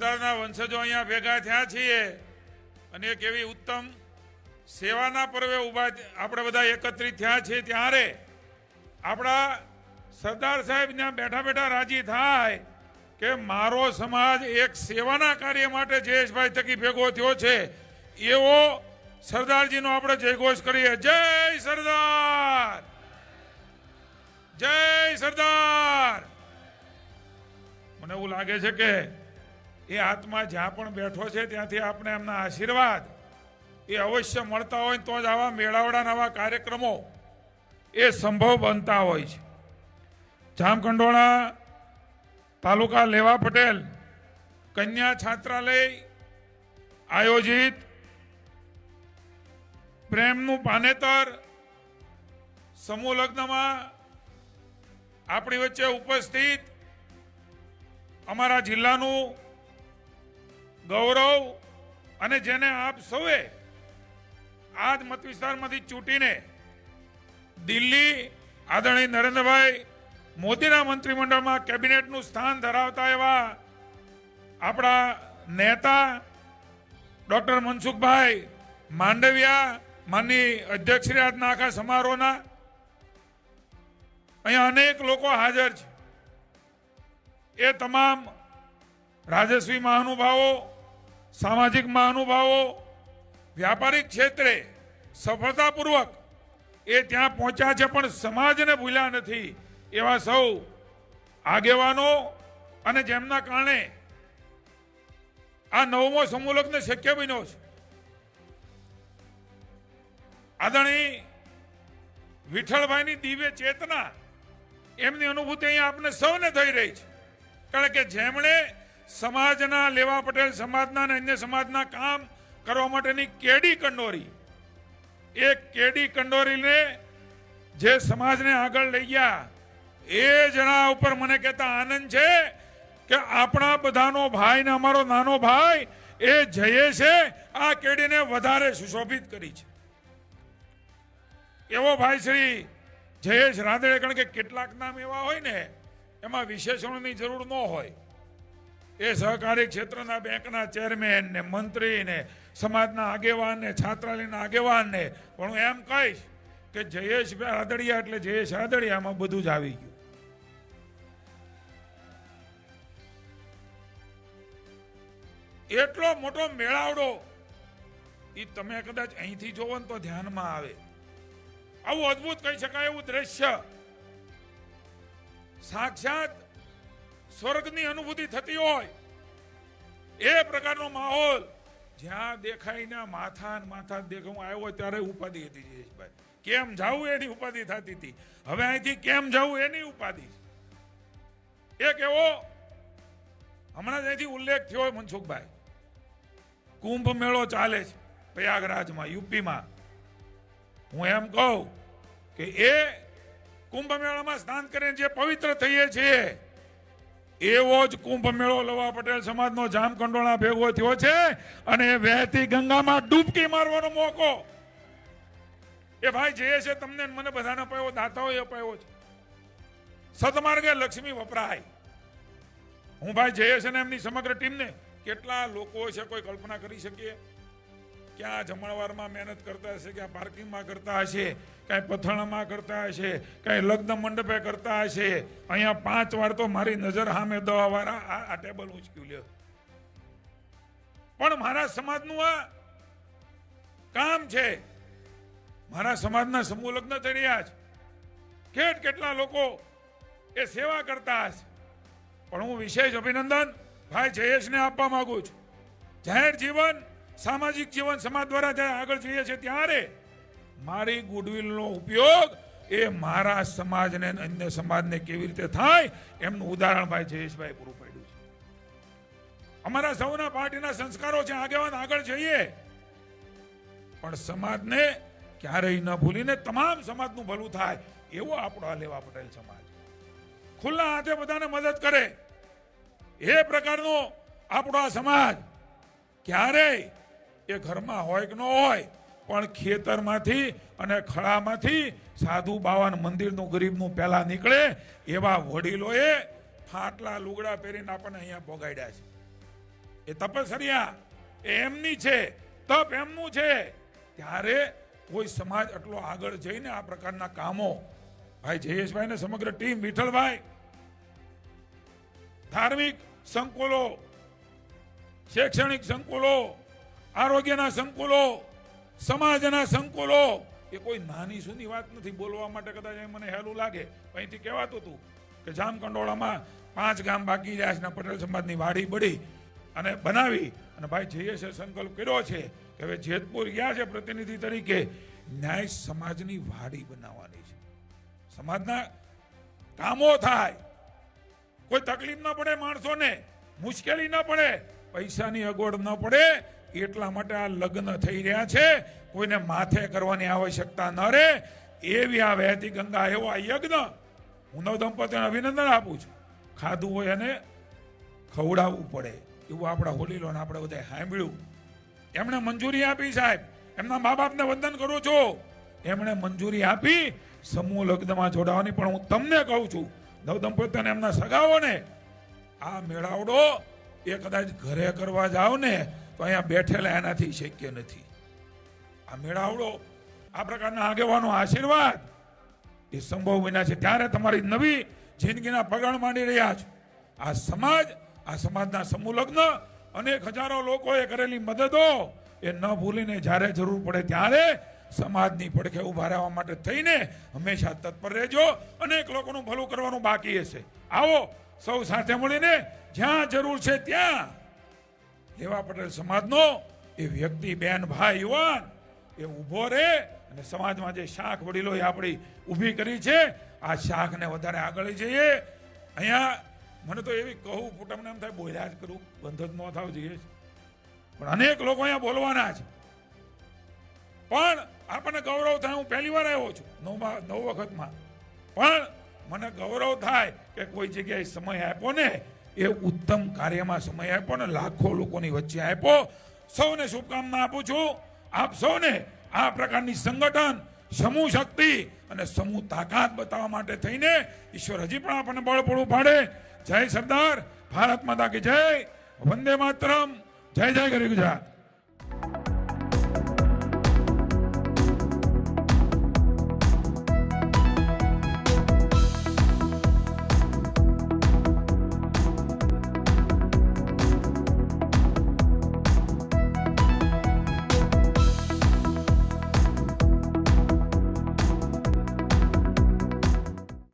સરદારના વંશજો અહીંયા ભેગા થયા છીએ અને એક એવી ઉત્તમ સેવાના પર્વે આપણે બધા એકત્રિત થયા છીએ ત્યારે આપણા સરદાર સાહેબ ત્યાં બેઠા બેઠા રાજી થાય કે મારો સમાજ એક સેવાના કાર્ય માટે જયેશભાઈ થકી ભેગો થયો છે એવો સરદારજીનો આપણે જયઘોષ કરીએ. જય સરદાર, જય સરદાર. મને એવું લાગે છે કે એ આત્મા જ્યાં પણ બેઠો છે ત્યાંથી આપણે એમના આશીર્વાદ એ અવશ્ય મળતા હોય તો જ આવા મેળાવડા આવા કાર્યક્રમો એ સંભવ બનતા હોય છે. જામકંડોળા તાલુકા લેવા પટેલ કન્યા છાત્રાલય આયોજિત પ્રેમનું પાનેતર સમૂહ લગ્નમાં આપણી વચ્ચે ઉપસ્થિત અમારા જિલ્લાનું ગૌરવ અને જેને આપ સૌએ આજ મત વિસ્તારમાંથી ચૂંટીને દિલ્હી આદરણીય નરેન્દ્રભાઈ મોદીના મંત્રીમંડળમાં કેબિનેટનું સ્થાન ધરાવતા એવા આપણા નેતા ડોક્ટર મનસુખભાઈ માંડવિયા માનની અધ્યક્ષશ્રી આજના આખા સમારોહના અહીંયા અનેક લોકો હાજર છે. એ તમામ રાજસ્વી મહાનુભાવો, સામાજિક મહાનુભાવો, વ્યાપારિક ક્ષેત્રે સફળતાપૂર્વક એ ત્યાં પહોંચ્યા છે પણ સમાજને ભૂલ્યા નથી એવા સૌ આગેવાનો અને જેમના કારણે આ 9મો સમૂહ લગ્ન શક્ય બન્યો છે. આદરણીય વિઠ્ઠલભાઈની દિવ્ય ચેતના એમની અનુભૂતિ અહીંયા આપણે સૌને થઈ રહી છે. કારણ કે જેમણે સમાજના લેવા પટેલ સમાજના અને અન્ય સમાજના કામ કરવા માટેની કેડી કંડોરી એ કેડી કંડોરીને જે સમાજને આગળ લઈ ગયા એ જણા ઉપર મને કહેતા આનંદ છે કે આપણા બધાનો ભાઈ ને અમારો નાનો ભાઈ એ જયેશે આ કેડીને વધારે સુશોભિત કરી છે. એવો ભાઈ શ્રી જયેશ રાદડે. કારણ કે કેટલાક નામ એવા હોય ને એમાં વિશેષણોની જરૂર ન હોય. એ સહકારી ક્ષેત્રના બેંકના ચેરમેન ને મંત્રી ને સમાજના આગેવાન ને છાત્રાલયના આગેવાન ને પણ હું એમ કહીશ કે જયેશ રાદડિયા એટલે જયેશ રાદડિયામાં બધું જ આવી ગયું. એટલો મોટો મેળાવડો એ તમે કદાચ અહીંથી જોવો ને તો ધ્યાનમાં આવે. આવું અદ્ભુત કહી શકાય એવું દ્રશ્ય સાક્ષાત સ્વર્ગની અનુભૂતિ થતી હોય એ પ્રકારનો માહોલ જ્યાં દેખાય ને માથા દેખાવ આવ્યો ત્યારે ઉપાધિ હતી જયેશભાઈ. કેમ જાવું એની ઉપાધિ થતી હતી. હવે અહીંથી કેમ જાવું એની ઉપાધિ. એક એવો હમણાં અહીંથી ઉલ્લેખ થયો મનસુખભાઈ, કુંભ મેળો ચાલે છે પ્રયાગરાજમાં યુપીમાં. હું એમ કહું કે એ કુંભ મેળામાં સ્નાન કરીને જે પવિત્ર થઈએ છીએ એવો જ કુંભ મેળો લેવા પટેલ સમાજનો જામકંડોળા ભેગો થયો છે અને વહેતી ગંગામાં ડૂબકી મારવાનો મોકો એ ભાઈ જે છે તમને મને બધાને અપાયો, દાતાઓએ અપાયો છે. સદમાર્ગે લક્ષ્મી વપરાય. હું ભાઈ જયેશ અને એમની સમગ્ર ટીમને કેટલા લોકો છે કોઈ કલ્પના કરી શકીએ. ક્યાં જમણવારમાં મહેનત કરતા હશે, ક્યાં પાર્કિંગમાં કરતા હશે, ક્યાંય પથાણામાં કરતા હશે, ક્યાંય લગ્ન મંડપે કરતા હશે. અહીંયા 5 વાર તો મારી નજર સામે દવાવાળા આ ટેબલ ઉંચક્યું લ્યો. પણ મારા સમાજનું આ કામ છે. મારા સમાજના સમૂહ લગ્ન થઈ રહ્યા છે. કેટલા લોકો એ સેવા કરતા હશે. પણ હું વિશેષ અભિનંદન ભાઈ જયેશને આપવા માંગુ છું. જાહેર જીવન, સામાજિક જીવન સમાજ દ્વારા જ્યારે આગળ જઈએ છીએ ત્યારે મારી ગુડવિલનો ઉપયોગ એ મારા સમાજને અન્ય સમાજને કેવી રીતે થાય એમનું ઉદાહરણ ભાઈ જયેશભાઈ પૂરું પાડ્યું છે. અમારા સૌના પાર્ટીના સંસ્કારો છે આગેવાન આગળ જઈએ પણ સમાજને ક્યારેય ન ભૂલીને તમામ સમાજનું ભલું થાય એવો આપણો આ લેવા પટેલ સમાજ ખુલ્લા હાથે બધાને મદદ કરે એ પ્રકારનો આપણો આ સમાજ ક્યારેય એ ઘરમાં હોય કે ન હોય પણ ખેતરમાંથી અને ખળામાંથી સાધુ બાવાન મંદિરનું ગરીબનું પહેલા નીકળે એવા વડીલોએ ફાટલા લુગડા પહેરીને આપણને અહીંયા ભોગાડ્યા છે. એ તપસ્યા એ એમની છે, તપ એમનું છે, ત્યારે કોઈ સમાજ આટલો આગળ જઈને આ પ્રકારના કામો, ભાઈ જયેશભાઈ ને સમગ્ર ટીમ, વિઠ્ઠલભાઈ, ધાર્મિક સંકુલો, શૈક્ષણિક સંકુલો, આરોગ્યના સંકુલો, સમાજના સંકુલો, એ કોઈ નાની સૂની વાત નથી. બોલવા માટે કદાચ મને હેલું લાગે, અહીંથી કહેવાતું હતું કે જામકંડોળામાં 5 ગામ બાકી રહ્યા છે, પટેલ સમાજની વાડી બળી અને બનાવી, અને ભાઈ જયેશે સંકલ્પ કર્યો છે કે હવે જેતપુર ગયા છે પ્રતિનિધિ તરીકે, ન્યાય સમાજની વાડી બનાવવાની છે. સમાજના કામો થાય, કોઈ તકલીફ ન પડે, માણસોને મુશ્કેલી ન પડે, પૈસાની અગવડ ન પડે, એટલા માટે આ લગ્ન થઈ રહ્યા છે. કોઈને માથે કરવાની આવશ્યકતા ન રહે, એવી આ વહેતી ગંગા, એવો આ યજ્ઞ હું નવ દંપતીઓને અભિનંદન આપું છું. ખાધું હોય અને ખવડાવવું પડે એવું આપણા હોલીલોને આપણે બધા સાંભળ્યું. એમણે મંજૂરી આપી સાહેબ, એમના મા બાપને વંદન કરું છું, એમણે મંજૂરી આપી સમૂહ લગ્નમાં જોડાવાની. પણ હું તમને કહું છું, નવ દંપતીઓને એમના સગાઓને, આ મેળાવડો એ કદાચ ઘરે કરવા જાવ ને તો અહીંયા બેઠેલા એનાથી શક્ય નથી. આ મેળાવડો, આ પ્રકારના આગેવાનો આશીર્વાદ એ સંભવ બન્યા છે. ત્યારે તમારી નવી જિંદગીના પગણ માંડી રહ્યા છો. આ સમાજ, આ સમાજના સમૂહ લગ્ન, અનેક હજારો લોકોએ કરેલી મદદો એ ન ભૂલીને જ્યારે જરૂર પડે ત્યારે સમાજની પડખે ઉભા રહેવા માટે થઈને હંમેશા તત્પર રહેજો. અનેક લોકોનું ભલું કરવાનું બાકી હશે. આવો સૌ સાથે મળીને જ્યાં જરૂર છે ત્યાં લેવા પટેલ સમાજનો એ વ્યક્તિ, બેન, ભાઈ, યુવાન એ ઉભો રહે અને સમાજમાં જે શાખ વડીલોએ આપણી ઊભી કરી છે, આ શાખને વધારે આગળ લઈ જઈએ. અહીંયા મને તો એવી કહું, તમને એમ થાય બોલ્યા જ કરું, બંધ જ ન થાવ જોઈએ, પણ અનેક લોકો અહીંયા બોલવાના છે. પણ આપણને ગૌરવ થાય, હું પહેલી વાર આવ્યો છું 9 વખતમાં, પણ મને ગૌરવ થાય કે કોઈ જગ્યાએ સમય આપ્યો ને, એ ઉત્તમ કાર્યમાં સમય આપ્યો ને, લાખો લોકોની વચ્ચે આપ્યો. સૌને શુભકામના આપું છું. આપ સૌને આ પ્રકારની સંગઠન, સમૂહ શક્તિ અને સમૂહ તાકાત બતાવવા માટે થઈને ઈશ્વર હજી પણ આપણને બળ પૂરું પાડે. જય સરદાર, ભારત માતા કી જય, વંદે માતરમ, જય જય ગરી ગુજરાત.